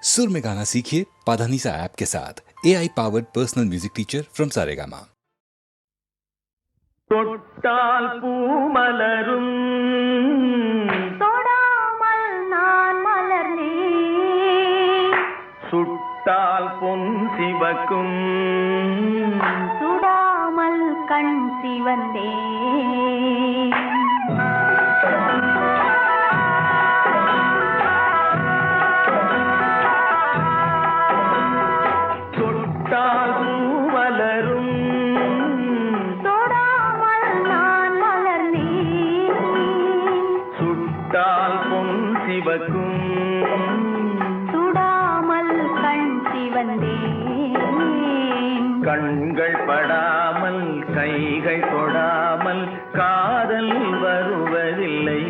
सुर में गाना सीखिए पाधानीसा ऐप के साथ। AI powered personal music teacher from Saregama. தொட்டால் பூமலரும் தொடாமல் நான் மலர்ந்தேன், சுட்டால் பொன் சிவக்கும் சுடாமல் கண் சிவந்தேன். தொட்டால் பூமலரும் தொடாமல் நான் மலர்ந்தேன், சுட்டால் பொன் சிவக்கும் சுடாமல் கண் சிவந்தேன். கண்கள் படாமல் கைகள் தொடாமல் காதல் வருவதில்லை.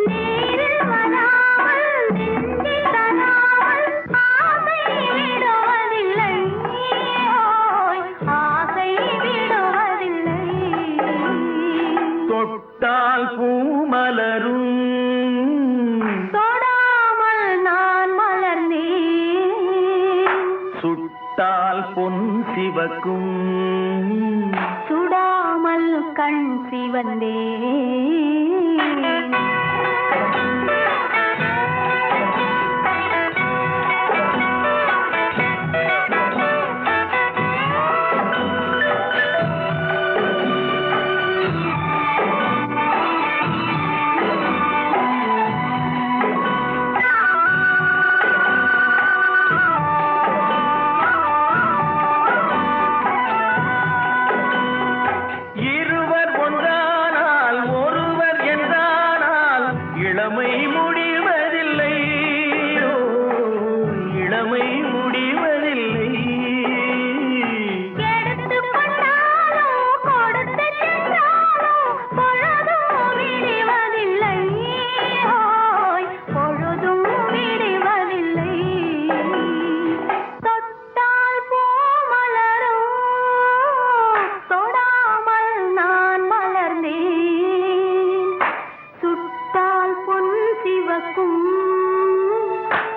நேரில் வராமல் நெஞ்சில் தராமல் ஆசை விடுவதில்லை, ஓய் ஆசை விடுவதில்லை. தொட்டால் பூமலரும் தொடாமல் நான் மலர்ந்தேன், சுட்டால் பொன் சிவக்கும் சுடாமல் கண் சிவந்தேன். இருவர் ஒன்றானால் ஒருவர் என்றானால் இளமை முடிவதில்லை, ஓ, இளமை முடிவதில்லை. எடுத்துக் கொண்டாலோ கொடுத்து சென்றாலோ பொழுதும் விடுவதில்லை, ஓய் பொழுதும் விடுவதில்லை. தொட்டால் பூ மலரும், தொடாமல் நான் மலர்ந்தேன், சுட்டால் பொன் சிவக்கும்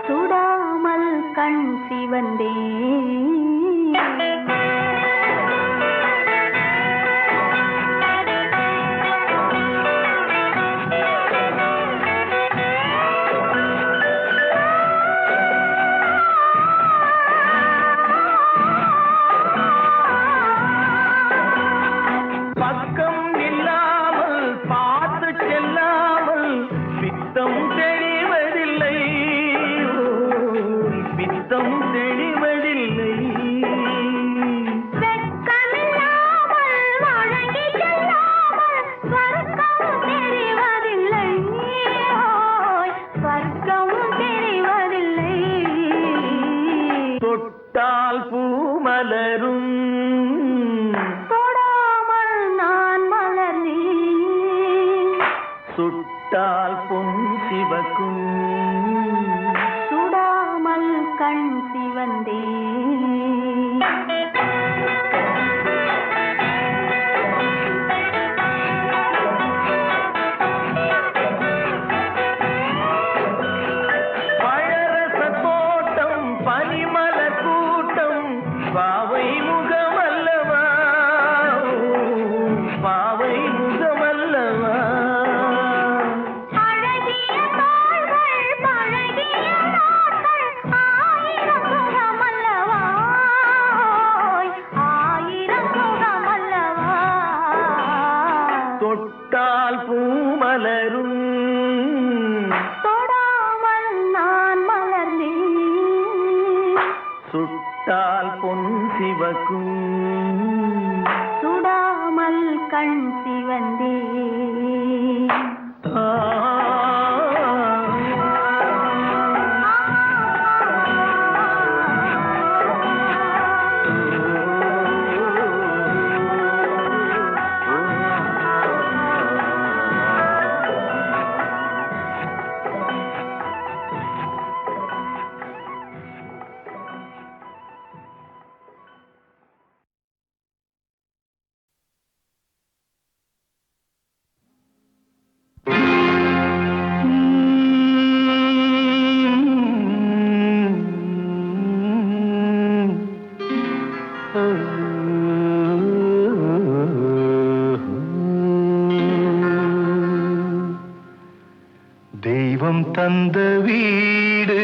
சுடாமல் கண் சிவந்தேன். பக்கம் இல்லாமல் பார்த்து செல்லாமல் பித்தம் தெளிவதில்லை, ஓ, பித்தம் தெளிவதில்லை. வெட்கமில்லாமல் வழங்கி செல்லாமல் ஸ்வர்க்கம் தெரிவதில்லை, ஓய் ஸ்வர்க்கம் தெரிவதில்லை. தொட்டால் பூமலரும் தொடாமல் நான் மலர்ந்தேன், சுட்டால் பொன் சிவக்கும் சுடாமல் கண் சிவந்தேன். பழரச தோட்டம் பனிமலர் கூட்டம் பாவை முகமல்லவா, பாவை முகமல்லவா. அழகிய தோள்கள் பழகிய நாட்கள் ஆயிரம் முகமல்லவா, ஓய் ஆயிரம் முகமல்லவா. தொட்டால் பூமலரும் தொடாமல் நான் மலர்ந்தேன், சுட்டால் பொன் சிவக்கும் சுடாமல் கண் சிவந்தேன். ஆ. தந்த வீடு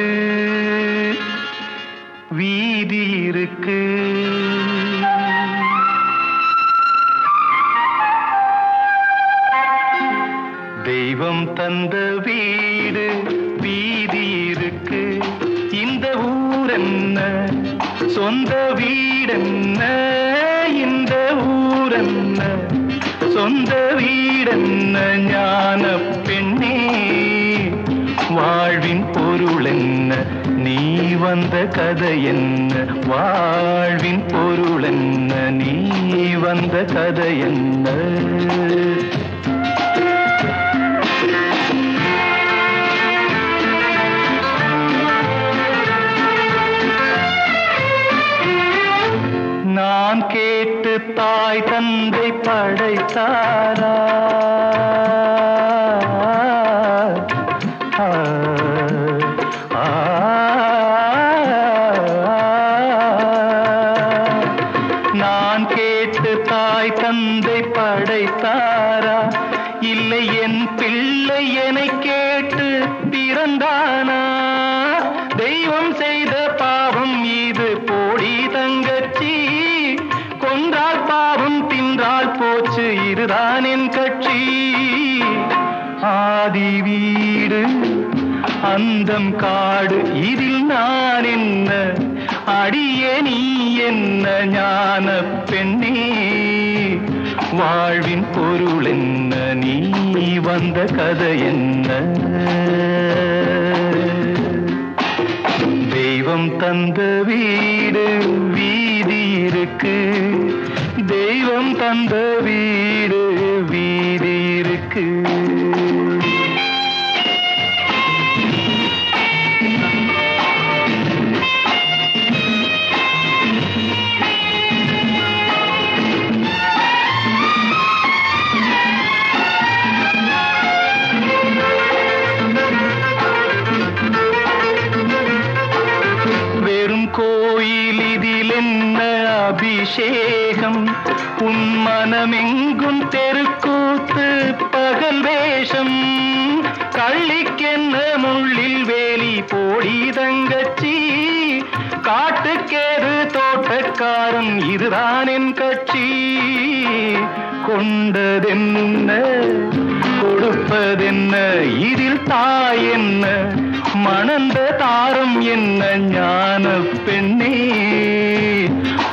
வீதி இருக்கு. தெய்வம் தந்த வீடு வீதி இருக்கு. இந்த ஊரென்ன சொந்த வீடென்ன, இந்த ஊரென்ன சொந்த வீடென்ன, ஞான பெண்ணே வாழ்வின் பொருள் என்ன, நீ வந்த கதை என்ன, வாழ்வின் பொருள் என்ன, நீ வந்த கதை என்ன. நான் கேட்டு தாய் தந்தை படைத்தாரா, நான் கேட்டு தாய் தந்தை படைத்தாரா, இல்லை என் பிள்ளை என்னை கேட்டு பிறந்தானா. தெய்வம் செய்த பாவம் இது போடி தங்கச்சி, கொன்றால் பாவம் தின்றால் போச்சு இதுதான் என் கட்சி. ஆதி வீடு அந்தம் காடு இதில் நான் என்ன, அடியே நீ என்ன ஞான பெண்ணே வாழ்வின் பொருள் என்ன, நீ வந்த கதை என்ன. தெய்வம் தந்த வீடு வீதி இருக்கு, தெய்வம் தந்த வீடு வீதி இருக்கு. கோயில் இதில் என்ன அபிஷேகம், உன் மனமெங்கும் தெருக்கூத்து பகல் வேஷம். கள்ளிக்கென்ன முள்ளில் வேலி போடி தங்கச்சி, காட்டுக்கேது தோட்டக்காரன் இதுதான் என் கட்சி. கொண்டதென்ன கொடுப்பதென்ன இதில் தாய் என்ன, மணந்த தாரம் என்ன ஞான பெண்ணே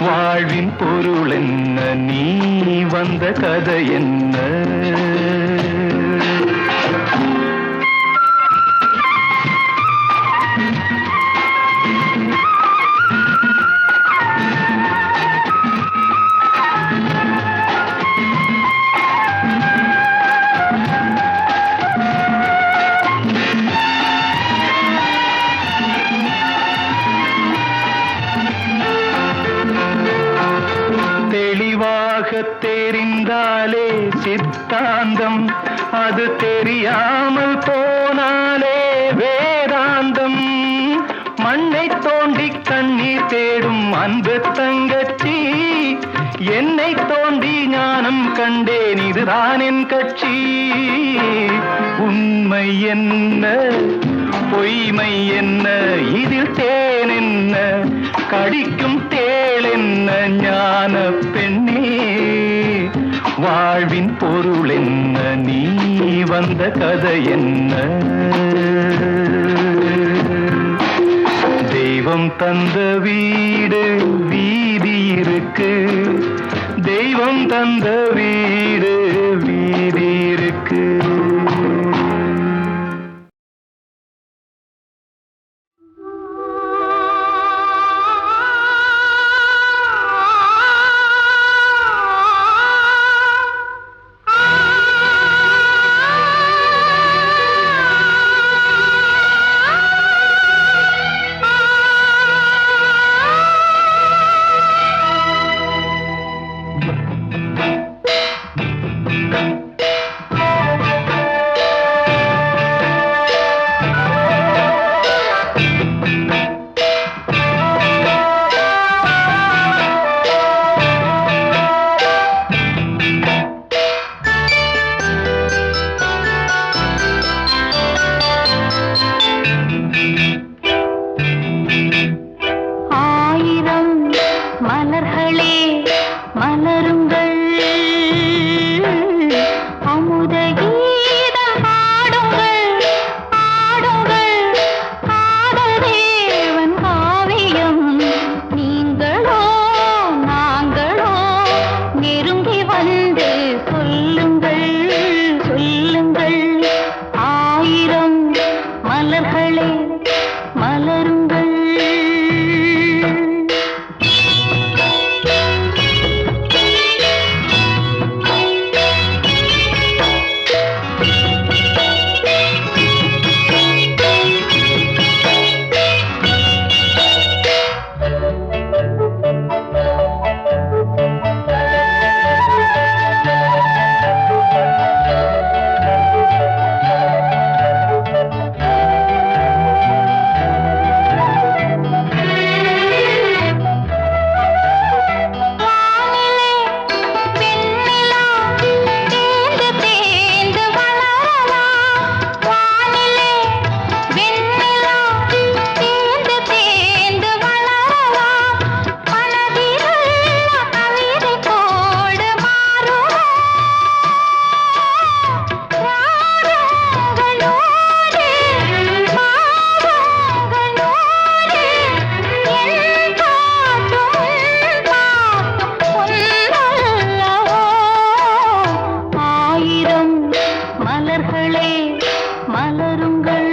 வாழ்வின் பொருள் என்ன, நீ வந்த கதை என்ன. தெரிந்தாலே சித்தாந்தம், அது தெரியாமல் போனாலே வேதாந்தம். மண்ணை தோண்டி கண்ணீர் தேடும் அன்பு தங்கச்சி, என்னை தோண்டி ஞானம் கண்டேன் இதுதான் என் கட்சி. உண்மை என்ன பொய்மை என்ன இதில் தேன் என்ன, கடிக்கும் தேள் என்ன ஞான பெண்ணே வாழ்வின் பொருள் என்ன, நீ வந்த கதை என்ன. தெய்வம் தந்த வீடு வீதி இருக்கு, தெய்வம் தந்த வீடு வீதி இருக்கு. மலருங்கள் மலர்களே மலருங்கள்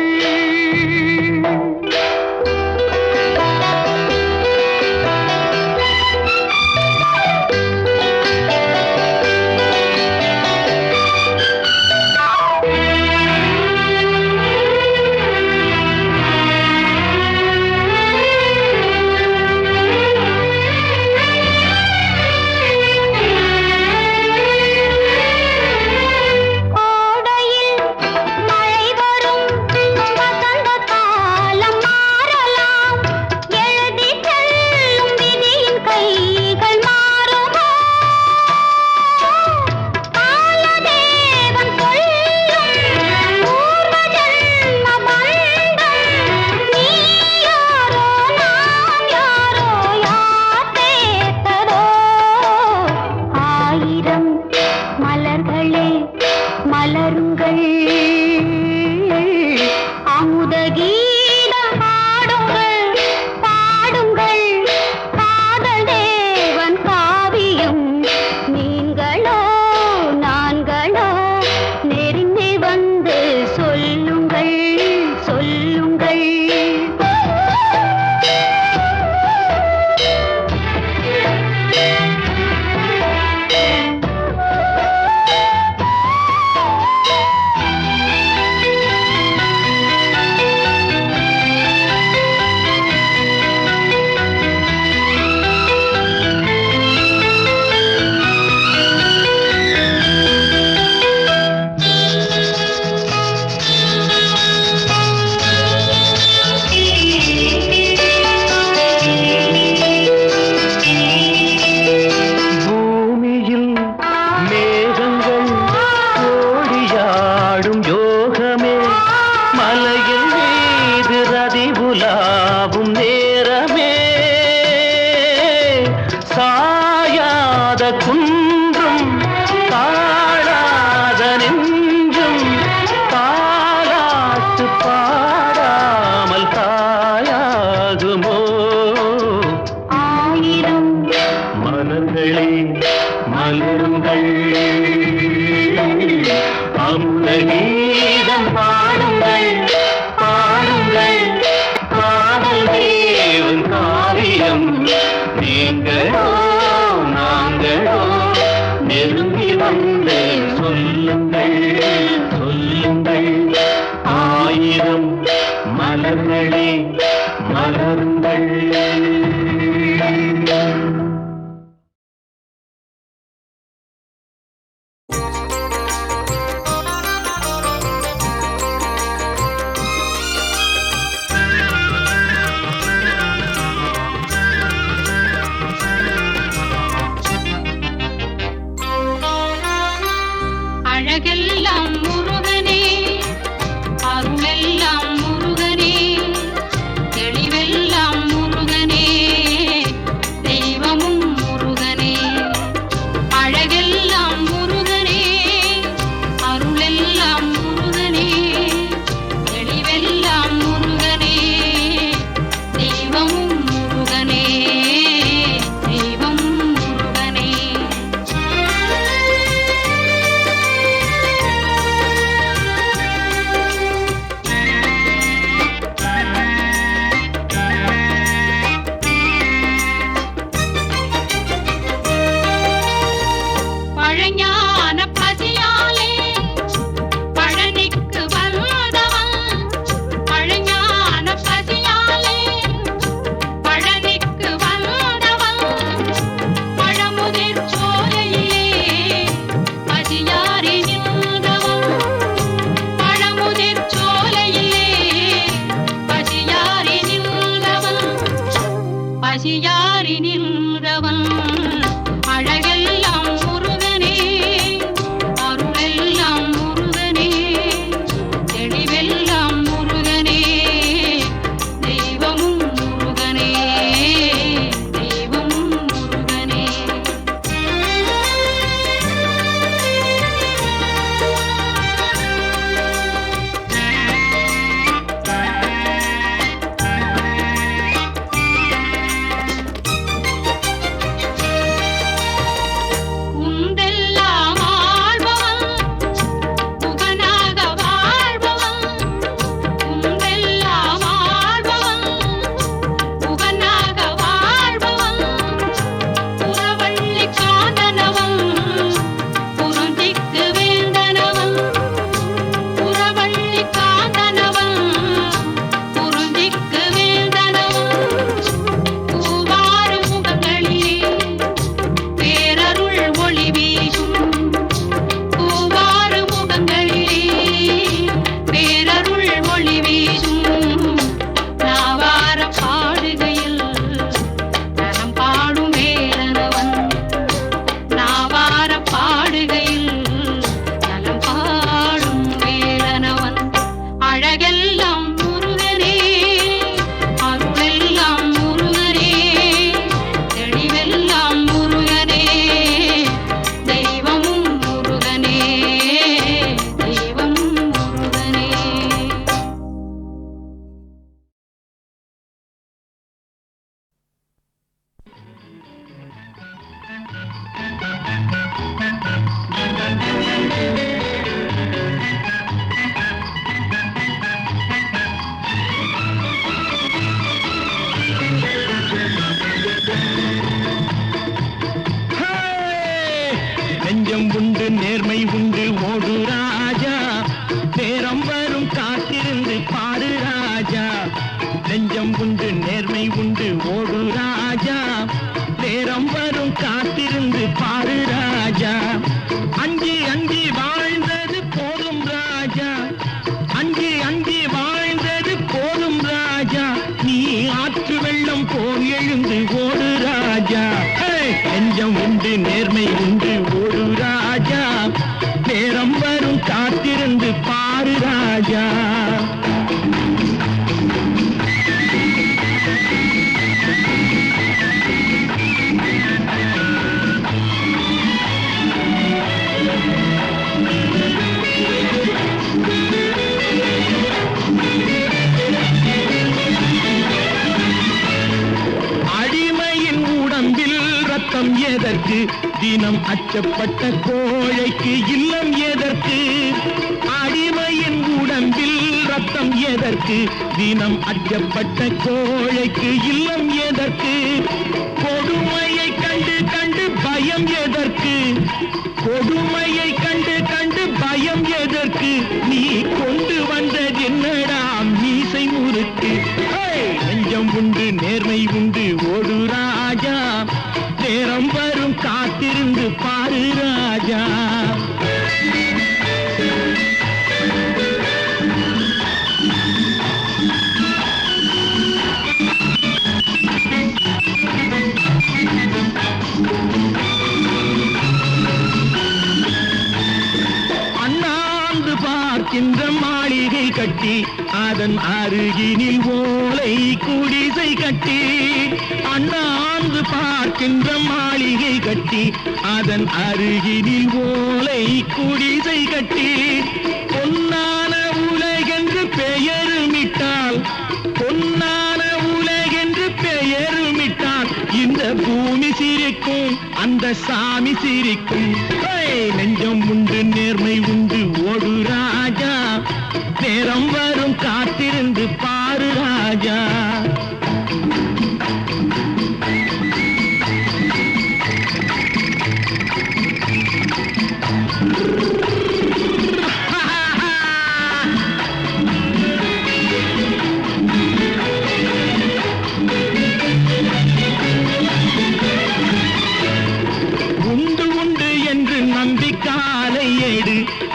மலர்களே மலருங்கள் அமுத கீதம் பாடுங்கள் பாடுங்கள் காதல் தேவன் காவியம் நீங்களோ நான்களோ நெருங்கி வந்து சொல்லுங்கள் சொல்லுங்கள் உலாவும் நேரமே சாயாத குன்றும் தாழாத நெஞ்சும் தாலாட்டு பாடாமல் தாயாகுமோ ஆயிரம் மலர்களே மலருங்கள் அமுத கீதம் பாடுங்கள் பாடுங்கள் காதல் தேவன் காதல் பசியாரி நின்றவன் அழகெல்லாம் முருகனே அருளெல்லாம் முருகனே தெளிவெல்லாம் முருகனே தெய்வமும் முருகனே தெய்வமும் முருகனே நெஞ்சம் உண்டு நேர்மை உண்டு ஓடு ராஜா நேரம் வரும் காத்திருந்து பாரு ராஜா நெஞ்சம் உண்டு நேர்மை உண்டு ஓடு ராஜா நேரம் வரும் காத்திருந்து பாரு ராஜா அஞ்சி அஞ்சி வாழ்ந்தது போதும் ராஜா அஞ்சி அஞ்சி வாழ்ந்தது போதும் ராஜா நீ ஆற்று வெள்ளம் போல் எழுந்து ஓடு ராஜா நெஞ்சம் உண்டு நேர்மை உண்டு ஓடு ராஜா நேரம் வரும் காத்திருந்து பாரு ராஜா அடிமையின் உடம்பில் ரத்தம் எதற்கு தினம் அச்சப்பட்ட கோழைக்கு இல்லம் எதற்கு அடிமையின் உடம்பில் ரத்தம் எதற்கு தினம் அச்சப்பட்ட கோழைக்கு இல்லம் எதற்கு கொடுமையை கண்டு கண்டு பயம் எதற்கு கொடுமையை கண்டு கண்டு பயம் எதற்கு நீ கொண்டு வந்தது என்னடா மீசை முறுக்கு நெஞ்சம் உண்டு நேர்மை உண்டு ஓடு ராஜா நேரம் வரும் காத்திருந்து பாரு ராஜா அண்ணாந்து பார்க்கின்ற மாளிகை கட்டி அதன் அருகினில் ஓலை குடிசை கட்டி அண்ணாந்து பார்க்கின்ற மாளிகை கட்டி அதன் அருகினில் ஓலை குடிசை கட்டி பொன்னான உலகென்று பெயருமிட்டால் பொன்னான உலகென்று பெயருமிட்டால் இந்த பூமி சிரிக்கும் அந்த சாமி சிரிக்கும் நெஞ்சம் உண்டு நேர்மை உண்டு ஓடு ராஜா நேரம் வரும் காத்திருந்து பாரு ராஜா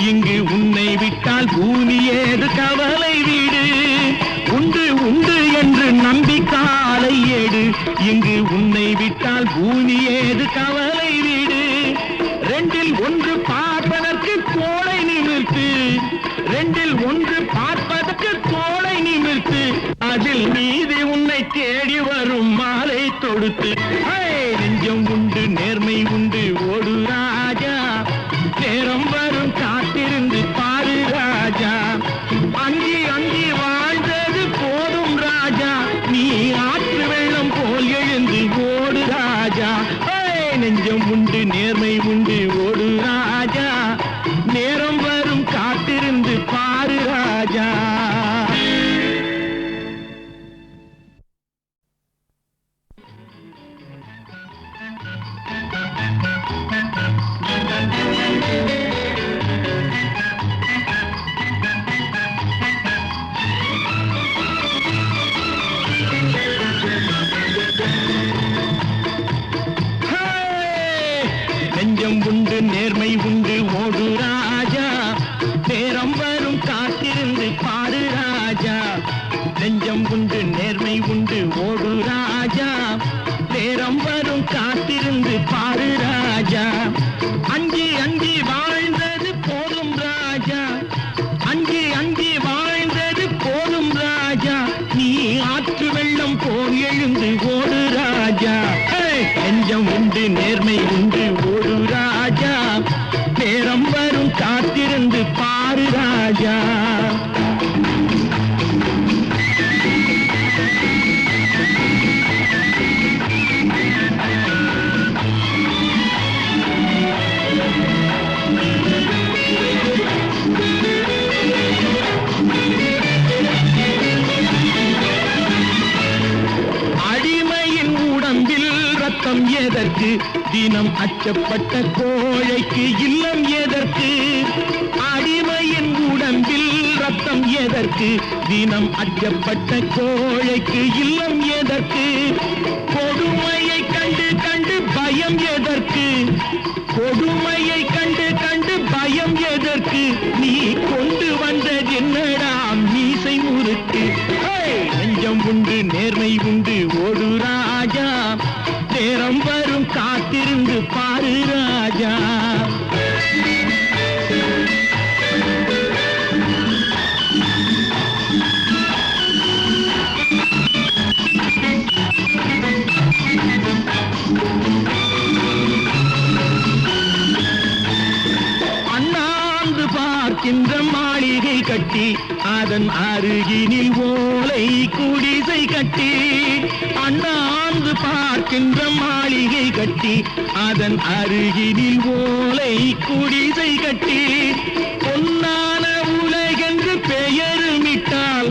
இங்கு உன்னை விட்டால் பூமி ஏது கவலை இங்கு உன்னை விட்டால் பூமி ஏது கவலை வீடு. ரெண்டில் ஒன்று பார்ப்பதற்கு கோளை நிமிர்த்து, ரெண்டில் ஒன்று பார்ப்பதற்கு கோளை நிமிர்த்து, அதில் மீதி உன்னை தேடி வரும் மாலை தொடுத்து. நெஞ்சம் உண்டு நேர்மை உண்டு ஓடு ராஜா, நேரம் வரும் காத்திருந்து பாரு ராஜா. அங்கி அங்கி வாழ்ந்தது போதும் ராஜா, நீ ஆற்று வெள்ளம் போல் எழுந்து ஓடு ராஜா. நெஞ்சம் உண்டு நேர்மை உண்டு ஓடு ராஜா, நேரம் வரும் காத்திருந்து பாரு ராஜா. நெஞ்சம் உண்டு நேர்மை உண்டு ஓடு ராஜா, நேரம் வரும் காத்திருந்து பாரு ராஜா. நெஞ்சம் உண்டு நேர்மை உண்டு ஓடு ராஜா, நேரம் வரும் காத்திருந்து பாரு ராஜா. அஞ்சி அஞ்சி வாழ்ந்தது போதும் ராஜா, அஞ்சி அஞ்சி வாழ்ந்தது போதும் ராஜா, நீ ஆற்று வெள்ளம் போல் எழுந்து ஓடு ராஜா. நெஞ்சம் உண்டு நேர்மை உண்டு ஓடு ராஜா, நேரம் வரும் காத்திருந்து பாரு ராஜா. அடிமையின் உடம்பில் ரத்தம் எதற்கு, தினம் அச்சப்பட்ட கோழைக்கு இல்லம் எதற்கு. அடிமையின் உடம்பில் ரத்தம் எதற்கு, தினம் அச்சப்பட்ட கோழைக்கு இல்லம் எதற்கு. கொடுமையை கண்டு கண்டு பயம் எதற்கு, கொடுமையை கண்டு கண்டு பயம் எதற்கு. நீ கொண்டு வந்தது என்னடா மீசை முறுக்கு. நெஞ்சம் உண்டு நேர்மை உண்டு ஓடு ராஜா, நேரம் வரும் காத்திருந்து பாரு ராஜா. அண்ணாந்து பார்க்கின்ற மாளிகை கட்டி, அதன் அருகினில் ஓலை குடிசை கட்டி. அண்ணாந்து பார்க்கின்ற மாளிகை கட்டி, அதன் அருகினில் ஓலை குடிசை கட்டி. பொன்னான உலகென்று பெயருமிட்டால்,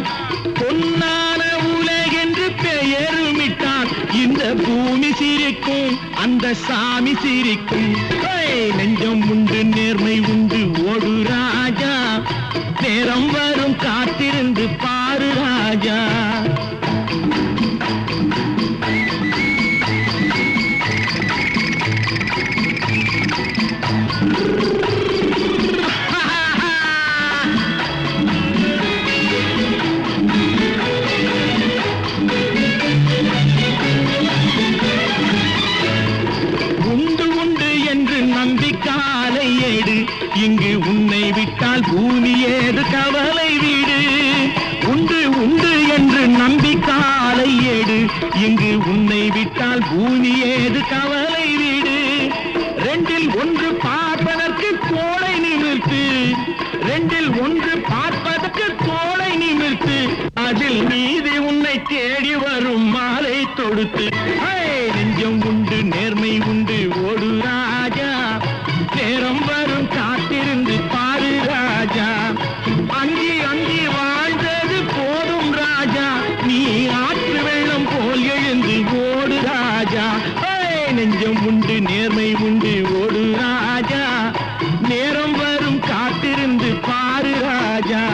பொன்னான உலகென்று பெயருமிட்டால், இந்த பூமி சிரிக்கும் அந்த சாமி சிரிக்கும். நெஞ்சம் உண்டு நேர்மை உண்டு ஓடு ராஜா, நேரம் வரும் காத்திருந்து பாரு ராஜா. உண்டு உண்டு என்று நம்பிக்காலை ஏடு, இங்கு உன்னை விட்டால் பூமி ஏது கவலை வீடு. உண்டு உண்டு என்று நம்பிக்காலை ஏடு, இங்கு உன்னை விட்டால் பூமி ஏது கவலை வீடு. ரெண்டில் ஒன்று பார்ப்பதற்கு கோளை நிமிர்த்து, ரெண்டில் ஒன்று பார்ப்பதற்கு கோளை நிமிர்த்து, அதில் மீதி உன்னை தேடி வரும் மாலை தொடுத்து. நெஞ்சம் உண்டு நேர்மை உண்டு ஓடு ராஜா, நேரம் வரும் காத்திருந்து பாரு ராஜா. அங்கி அங்கி வாழ்ந்தது போதும் ராஜா, நீ ஆற்று வெள்ளம் போல் எழுந்து ஓடு ராஜா. நெஞ்சம் உண்டு நேர்மை உண்டு ஓடு ராஜா, நேரம் வரும் காத்திருந்து பாரு ராஜா.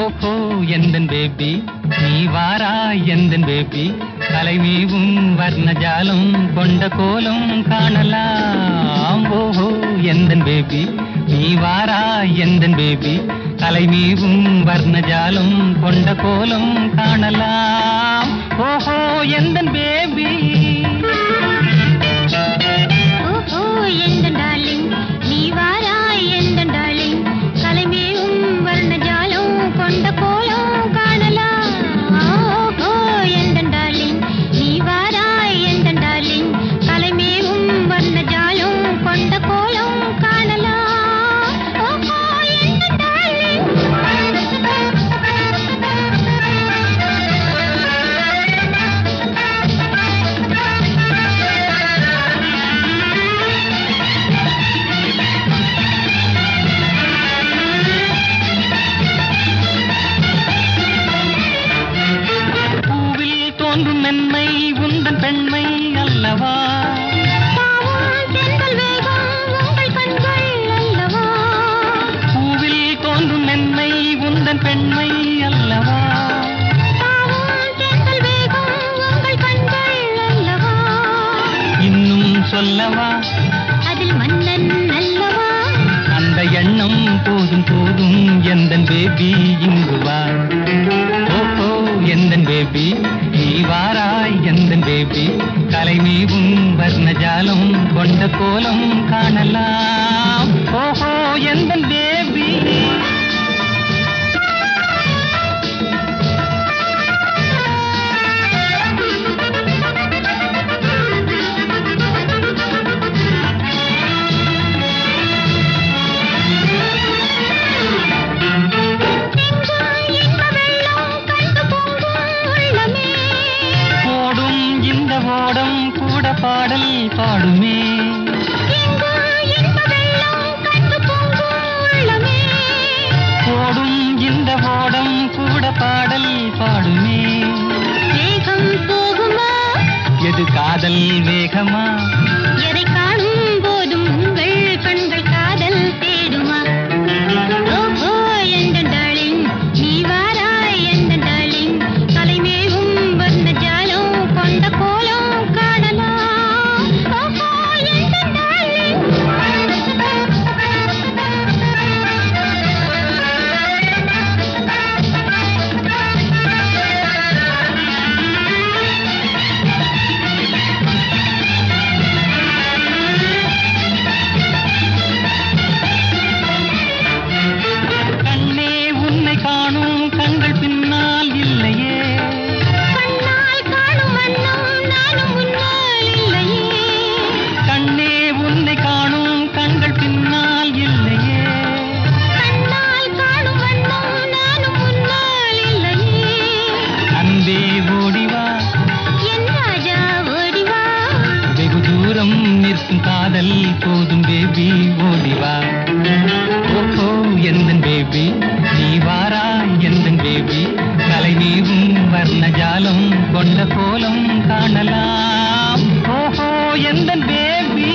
ஓஹோ எந்தன் பேபி நீ வாரா எந்தன் பேபி கலைமீவும் வர்ணஜாலம் கொண்ட கோலம் காணலாம் ஓஹோ எந்தன் பேபி நீ வாரா எந்தன் பேபி கலைமீவும் வர்ணஜாலம் கொண்ட கோலம் காணலாம் ஓஹோ எந்தன் பேபி ஓஹோ எந்தன் டார்லிங் நீ வாராய் எந்தன் டார்லிங் கலைமேவும் வர்ணஜாலம் கொண்ட கோலம் காணலாம் ஓஹோ எந்தன் டார்லிங் நீ வாராய் எந்தன் டார்லிங் கலைமேவும் வர்ணஜாலம் கொண்ட கோலம் காணலாம் ஓஹோ எந்தன் டார்லிங் பூவில் தோன்றும் மென்மை உந்தன் பெண்மை அல்லவா பாவம் தென்றல் வேகம் உங்கள் கண்கள் அல்லவா பூவில் தோன்றும் மென்மை உந்தன் பெண்மை அல்லவா பாவம் தென்றல் வேகம் உங்கள் கண்கள் அல்லவா இன்னும் சொல்லவா அதில் மன்னன் அல்லவா அந்த எண்ணம் போதும் போதும் எந்தன் பேபி இங்கு வா ஓஹோ எந்தன் பேபி நீ வாராய் எந்தன் பேபி கலைமீவும் வர்ணஜாலம் கொண்ட கோலம் காணலாம் ஓஹோ எந்தன் பேபி இன்ப வெள்ளம் கண்டு பொங்கும் உள்ளமே ஓடும் இந்த ஓடம் கூட பாடல் பாடுமே இங்கு இன்ப வெள்ளம் கண்டு பொங்கும் உள்ளமே ஓடும் இந்த ஓடம் கூட பாடல் பாடுமே வேகம் போகுமா எது காதல் வேகமா எதை காணும் போதும் உங்கள் கண்கள் காதல் தேடுமா ஓஹோ எந்தன் டார்லிங் நீ வாராய் எந்தன் டார்லிங் கலைமேவும் வர்ணஜாலம் கொண்ட கோலம் காணலாம் ஓஹோ எந்தன் டார்லிங் கண்ணே உன்னை காணும் கண்கள் பின்னால் இல்லையே கண்ணால் காணும் வண்ணம் நானும் முன்னால் இல்லையே கண்ணே உன்னை காணும் கண்கள் பின்னால் இல்லையே கண்ணால் காணும் வண்ணம் நானும் முன்னால் இல்லையே அன்பே ஓடிவா என் ராஜா ஓடிவா வெகு தூரம் நிற்கும் காதல் போதும் பேபி ஓடிவா ஓஹோ எந்தன் பேபி நீ வாரா எந்தன் பேபி கலைமீவும் வர்ணஜாலம் கொண்ட கோலம் காணலாம் ஓஹோ எந்தன் பேபி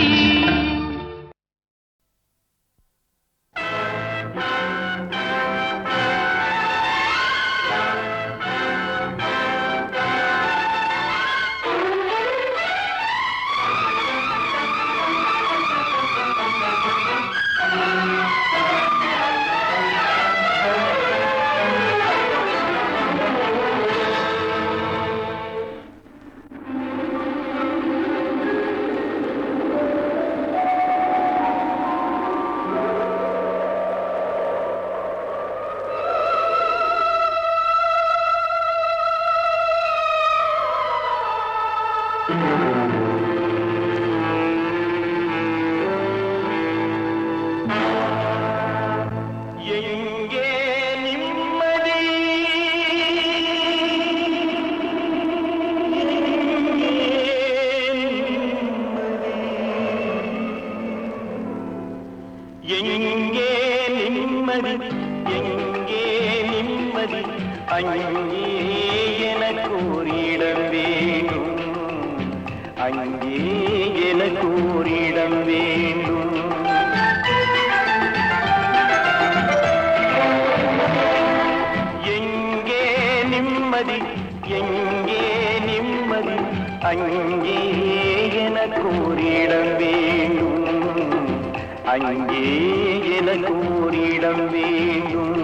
எங்கே நிம்மதி எங்கே நிம்மதி எங்கே நிம்மதி அங்கே எனக்கு ஒரு இடம் வேண்டும் அங்கே எனக்கு ஒரு இடம் வேண்டும் எங்கே நிம்மதி எங்கே நிம்மதி அங்கே எனக்கு ஓரிடம் வேண்டும் அங்கே எனக்கு ஓரிடம் வேண்டும்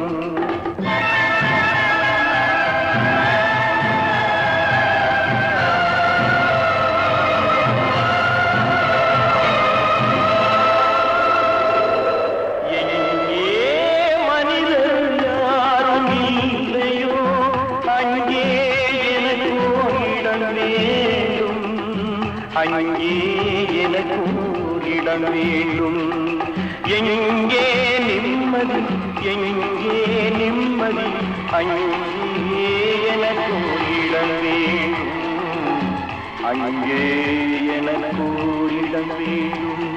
அங்கே எனக்கு ஓரிடம் வேண்டும் எங்கே நிம்மதி எங்கே நிம்மதி அங்கே எனக்கு ஓரிடம் வேண்டும் அங்கே எனக்கு ஓரிடம் வேண்டும்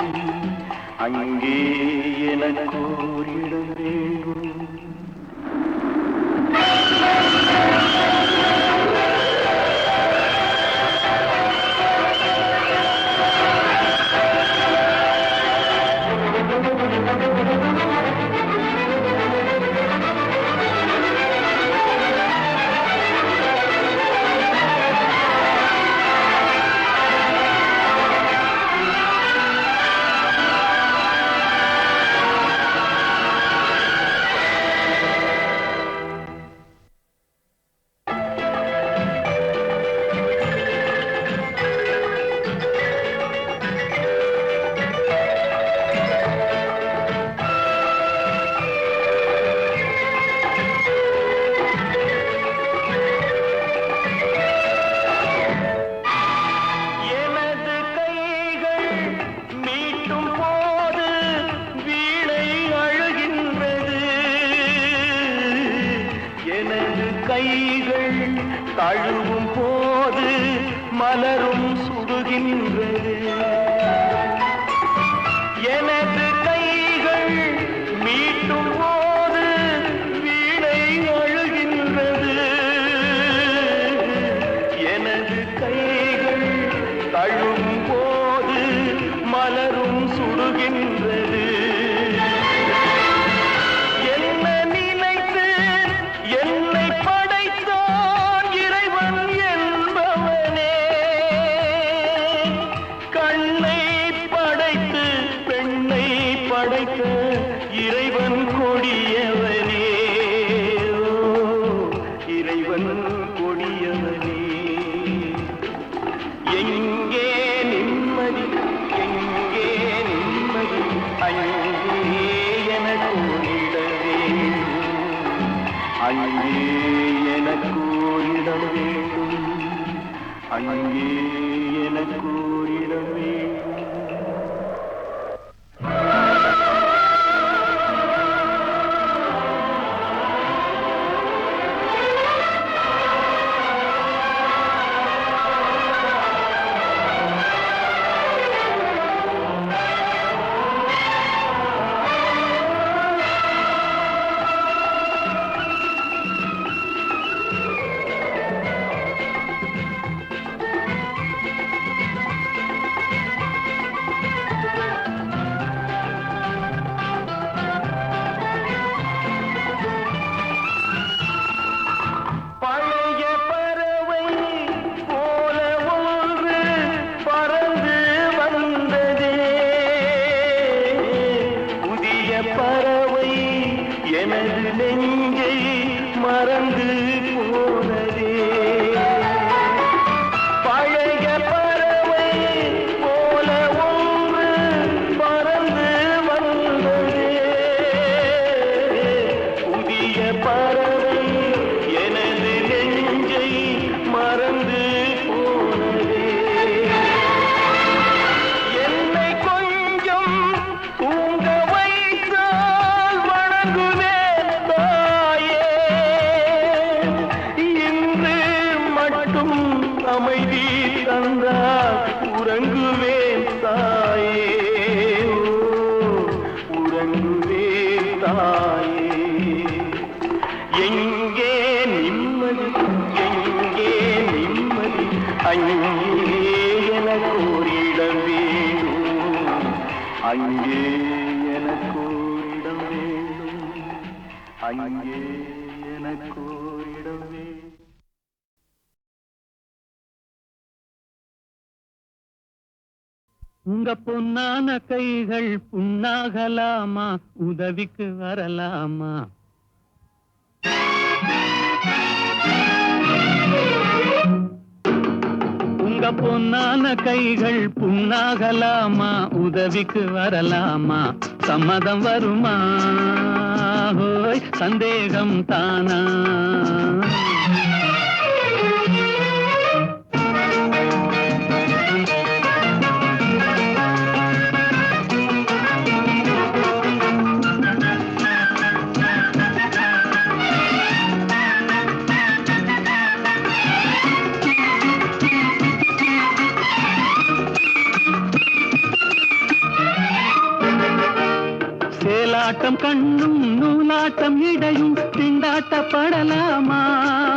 அங்கே எனக்கு ஓரிடம் வேண்டும் கைகள் தழுவும் போது மலரும் சுடுகின்றது எனது கைகள் மீட்டும் போது வீணை அழுகின்றது எனது கைகள் தழுவும் போது மலரும் சுடுகின்றது இறைவன் கொடியவனே இறைவன் கொடியவனே எங்கே நிம்மதி எங்கே நிம்மதி அங்கே எனக்கு ஓரிடம் வேண்டும் அங்கே எனக்கு ஓரிடம் வேண்டும் அங்கே எனக்கு ஓரிடம் வேண்டும் எனது நெஞ்சை மறந்து போனதே பழைய பறவை போல ஒன்று பறந்து வந்ததே புதிய பறவை எனது நெஞ்சை மறந்து போனதே என்னை கொஞ்சம் தூங்க வைத்தால் வணங்குவேன் அமைதி தந்தால் உறங்குவேன் தாயே உறங்குவேன் தாயே எங்கே நிம்மதி எங்கே நிம்மதி அங்கே எனக்கு ஓரிடம் வேண்டும் அங்கே எனக்கு ஓரிடம் வேண்டும் அங்கே எனக்கு ஓரிடம் வேண்டும் உங்க பொன்னான கைகள் புண்ணாகலாமா, உதவிக்கு வரலாமா? உங்க பொன்னான கைகள் புண்ணாகலாமா, உதவிக்கு வரலாமா? சம்மதம் வருமா? ஹோய் சந்தேகம் தானா? சேலாட்டம் கண்ணும் நூலாட்டம் இடையும் திண்டாட்டப்படலாமா?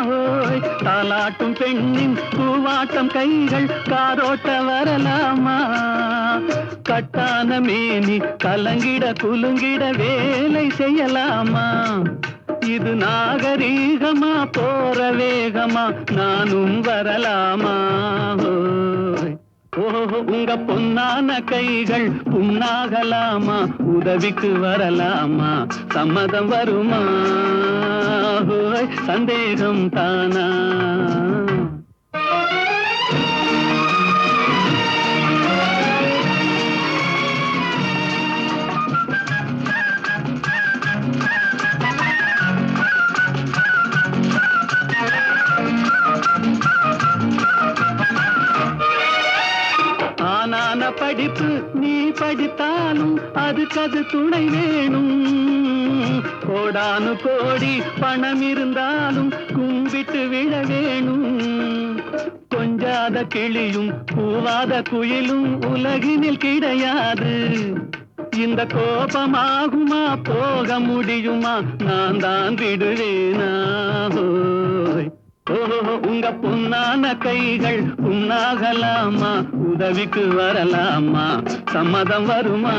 ஹோய் தாலாட்டும் பெண்ணின் பூவாட்டம் கைகள் காரோட்ட வரலாமா? கட்டான மேனி கலங்கிட குலுங்கிட வேலை செய்யலாமா? இது நாகரீகமா போற வேகமா, நானும் வரலாமா? ஹோய் ஓஹோ உங்க பொன்னான கைகள் புண்ணாகலாமா, உதவிக்கு வரலாமா? சம்மதம் வருமா? ஹோய் சந்தேகம் தானா? ஆனான படிப்பு நீ படித்தாலும் அதுக்கு துணை வேணும். கோடானு கோடி பணம் இருந்தாலும் கும்பிட்டு விழ வேணும். கொஞ்சாத கிளியும் பூவாத குயிலும் உலகினில் கிடையாது. இந்த கோபமாகுமா போக முடியுமா, நான் தான் விடுவேனா? ஓஹோ உங்க பொன்னான கைகள் புண்ணாகலாமா, உதவிக்கு வரலாமா? சம்மதம் வருமா?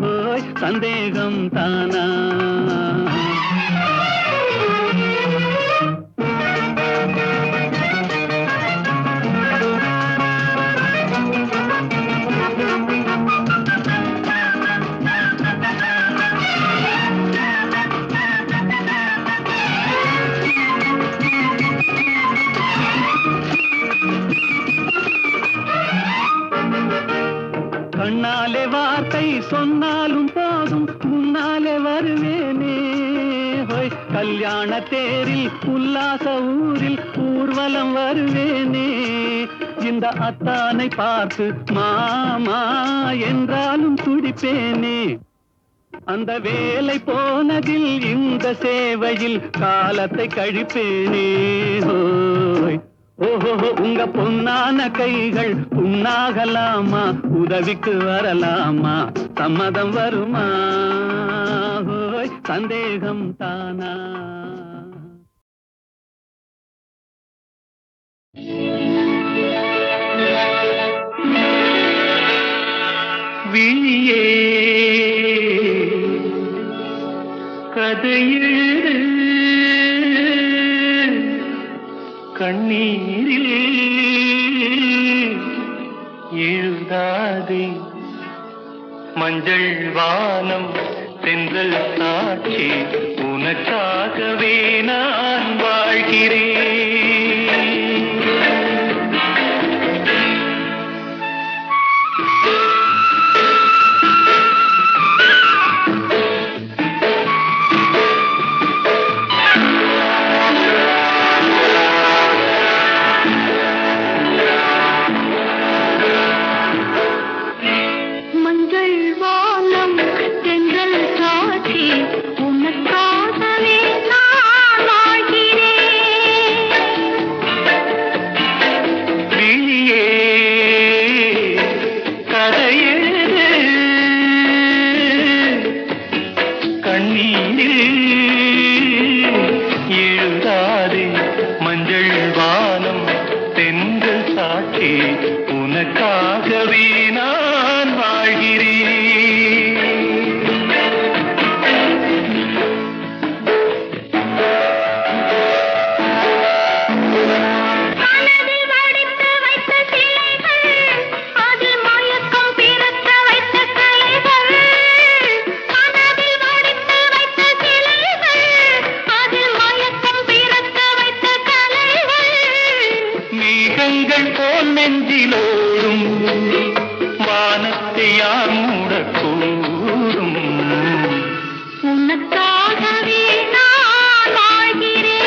ஹோய் சந்தேகம் தானா? கண்ணாலே வார்த்தை சொன்னாலும் போதும் முன்னாலே வருவேனே. ஹோய் கல்யாண தேரில் உல்லாச ஊரில் ஊர்வலம் வருவேனே. இந்த அத்தானை பார்த்து மாமா என்றாலும் துடிப்பேனே. அந்த வேலை போனதில் இந்த சேவையில் காலத்தை கழிப்பேனே. ஹோய் ஓஹோ உங்க பொன்னான கைகள் புண்ணாகலாமா, உதவிக்கு வரலாமா? சம்மதம் வருமா? ஹோய் சந்தேகம் தானா? விழியே கதையெழு கண்ணீரில் எழுதாதே. மஞ்சள் வானம் தென்றல் சாட்சி, உனக்காகவே நான் வாழ்கிறேன். உனக்காகவே நான் வாழ்கிறேன். வெயிலோடும் வானத்தை யார் மூடக்கூடும் உனக்காகவே நான் வாழ்கிறேன்.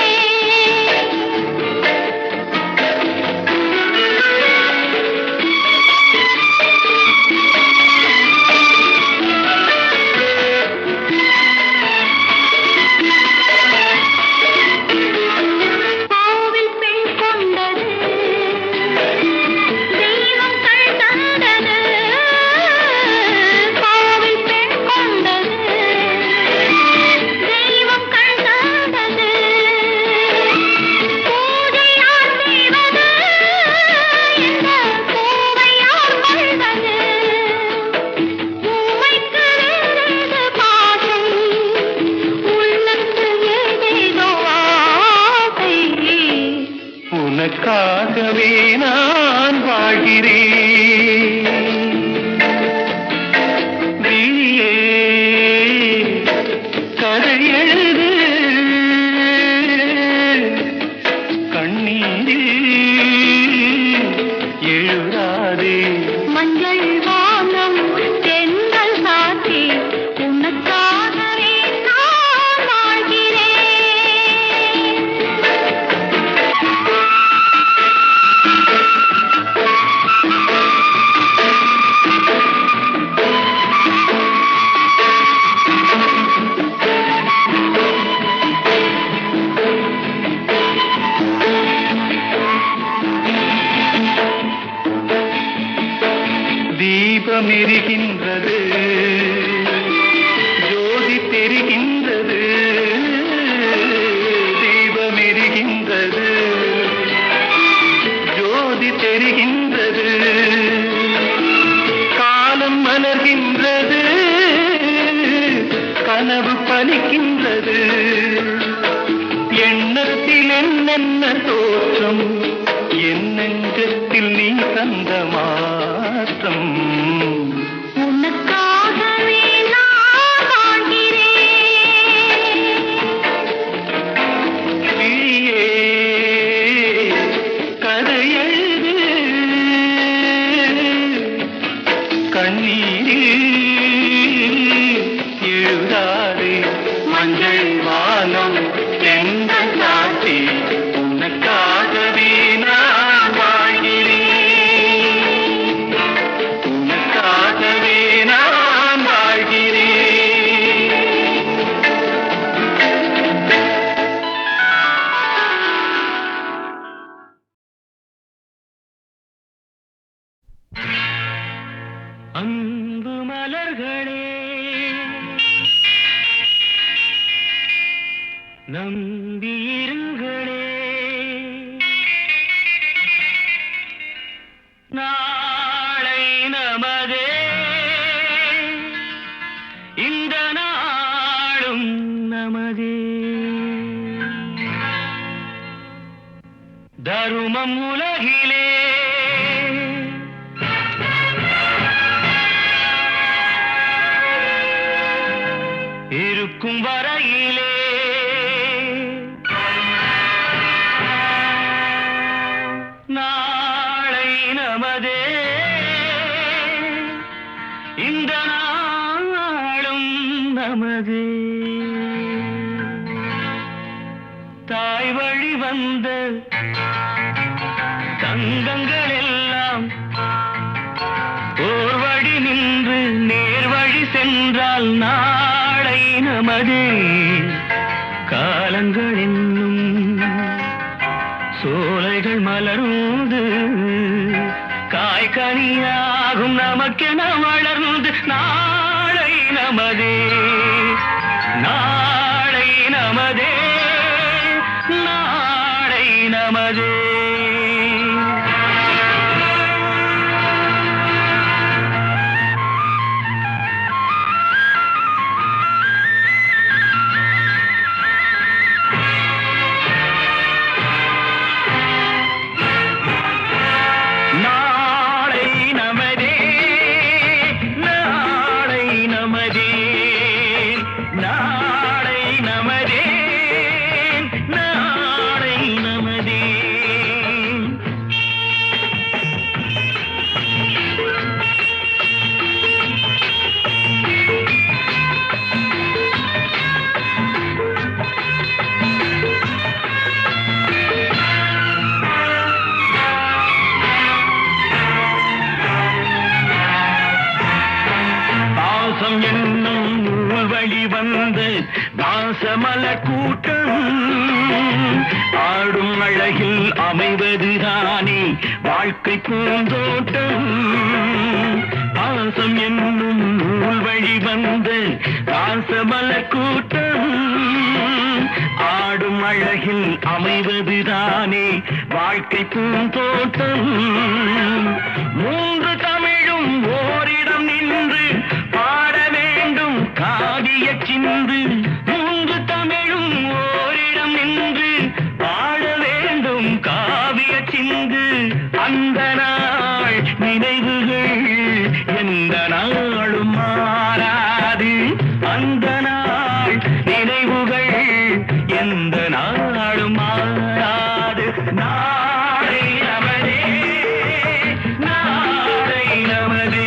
கோவில் பெண் கொண்டது தெய்வம் கண் தந்தது. கோவில் பெண் கொண்டது தெய்வம் கண் தந்தது. பூஜை யார் செய்வது இந்த பூவை யார் கொள்வது. பூவைக்கு வேறேது பாசம் உள்ளத்து ஏதேதோ ஆசை. உனக்காகவே நான் வாழ்கிறேன் விழியே கதை எழுது கண்ணீரில் எழுதாதே மஞ்சள் வானம் தென்றல் சாத்தி உனக்காகவே நான் வாழ்கிறேன். தீபம் எரிகின்றது ஜோதி தெரிகின்றது தீபம் எரிகின்றது ஜோதி தெரிகின்றது காலம் மலர்கின்றது கனவு பலிக்கின்றது எண்ணத்தில் என்னென்ன தோற்றம் என் நெஞ்சத்தில் நீ தந்த மாற்றம் உனக்காகவே நான் வாழ்கிறேன். விழியே கதை எழுது கண்ணீரில் எழுதாதே மஞ்சள் வானம் எந்த சாட்சி உனக்காகவே நான் வாழ்கிறேன் உனக்காகவே நான் வாழ்கிறேன் அன்பு மலர்களே நம்பியிருங்களே நாளை நமதே இந்த நாளும் நமதே தருமம் உலகிலே இருக்கும் வரையிலே நாளை நமதே இந்த நாளும் நமதே தாய் வழி வந்த தங்கங்கள் எல்லாம் ஓர் வழி நின்று நேர் வழி சென்றால் நாளை நமதே காலங்கள் என்னும் சோலைகள் மலர்ந்து காய்கனியாகும் நமக்கென வளர்ந்து நாளை நமதே நாளை நமதே நாளை நமதே நாளை நமதே நாளை நமதே நாளை நமதே நாளை நமதே அமைவதுதானே வாழ்க்கை பூந்தோட்டம். பாசம் என்னும் நூல் வழி வந்த பாசமலர் கூட்டம். ஆடும் அழகில் அமைவதுதானே வாழ்க்கை பூந்தோட்டம். மூன்று தமிழும் ஓரிடம் நின்று பாட வேண்டும் காவிய சிந்து. மூன்று தமிழும் ஓரிடம் நின்று பாட வேண்டும் காவிய சிந்து. அந்த நாள் நினைவுகள் எந்த நாளும் மாறாது. அந்த நாள் நினைவுகள் எந்த நாளும் மாறாது. நாளை நமதே, நாளை நமதே.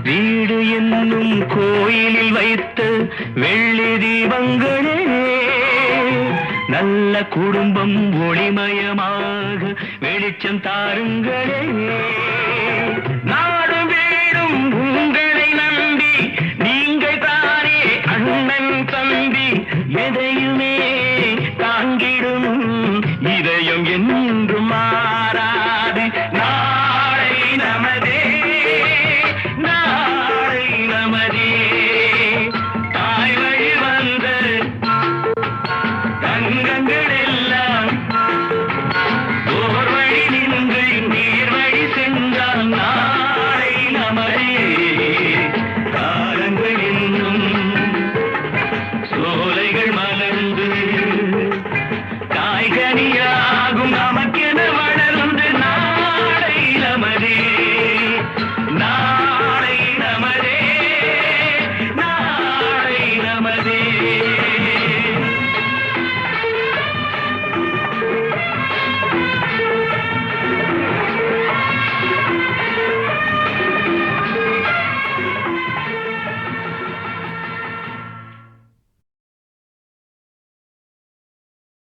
வீடு என்னும் கோயிலில் வைத்த வெள்ளி தீபங்களே, நல்ல குடும்பம் ஒளிமயமாக வெளிச்சம் தாருங்களே. நாடு வீடும் உங்களை நம்பி நீங்கள் தானே அண்ணன் தம்பி. எதையுமே தாங்கிடும் இதயம் என்றும் மாறாது. நாளை நமதே, நாளை நமதே. தாய் வழி வந்த தங்கங்கள் எல்லாம் ஓர் வழி நின்று நீர் வழி சென்றால் நாளை நமதே. காலங்கள் என்னும் சோலைகள் மலர்ந்து காய்கனி